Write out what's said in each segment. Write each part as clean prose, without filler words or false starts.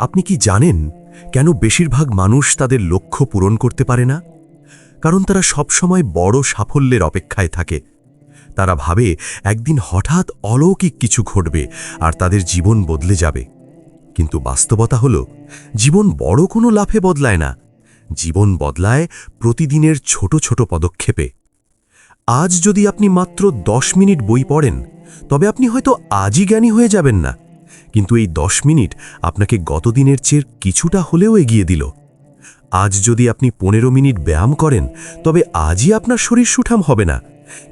আপনি কি জানেন কেন বেশিরভাগ মানুষ তাদের লক্ষ্য পূরণ করতে পারে না? কারণ তারা সবসময় বড় সাফল্যের অপেক্ষায় থাকে। তারা ভাবে একদিন হঠাৎ অলৌকিক কিছু ঘটবে আর তাদের জীবন বদলে যাবে। কিন্তু বাস্তবতা হলো, জীবন বড় কোনো লাফে বদলায় না। জীবন বদলায় প্রতিদিনের ছোট ছোট পদক্ষেপে। আজ যদি আপনি মাত্র 10 মিনিট বই পড়েন, তবে আপনি হয়তো আজই জ্ঞানী হয়ে যাবেন না, কিন্তু এই 10 মিনিট আপনাকে গতদিনের চেয়ে কিছুটা হলেও এগিয়ে দিল। আজ যদি আপনি 15 মিনিট ব্যায়াম করেন, তবে আজই আপনার শরীর সুঠাম হবে না,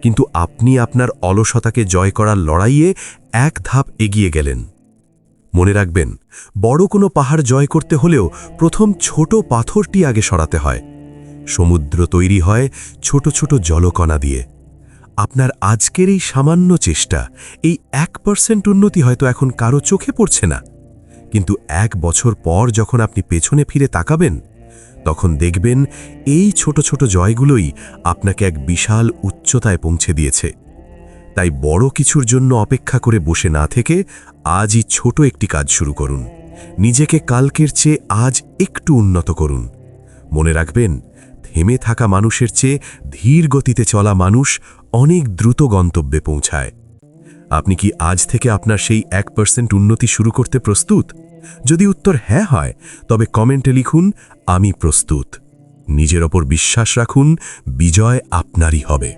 কিন্তু আপনি আপনার অলসতাকে জয় করার লড়াইয়ে এক ধাপ এগিয়ে গেলেন। মনে রাখবেন, বড় কোনো পাহাড় জয় করতে হলেও প্রথম ছোট পাথরটি আগে সরাতে হয়। সমুদ্র তৈরি হয় ছোট ছোট জলকণা দিয়ে। আপনার আজকের এই সামান্য চেষ্টা, এই 1% উন্নতি হয়তো এখন কারো চোখে পড়ছে না, কিন্তু 1 বছর পর যখন আপনি পেছনে ফিরে তাকাবেন, তখন দেখবেন এই ছোট ছোট জয়গুলোই আপনাকে এক বিশাল উচ্চতায় পৌঁছে দিয়েছে। তাই বড় কিছুর জন্য অপেক্ষা করে বসে না থেকে আজই ছোট একটি কাজ শুরু করুন। নিজেকে কালকের চেয়ে আজ একটু উন্নত করুন। মনে রাখবেন, থেমে থাকা মানুষের চেয়ে ধীর গতিতে চলা মানুষ অনেক দ্রুত গন্তব্যে পৌঁছায়। আপনি কি আজ থেকে আপনার সেই 1% উন্নতি শুরু করতে প্রস্তুত? যদি উত্তর হ্যাঁ হয়, তবে কমেন্টে লিখুন, আমি প্রস্তুত। নিজের ওপর বিশ্বাস রাখুন, বিজয় আপনারই হবে।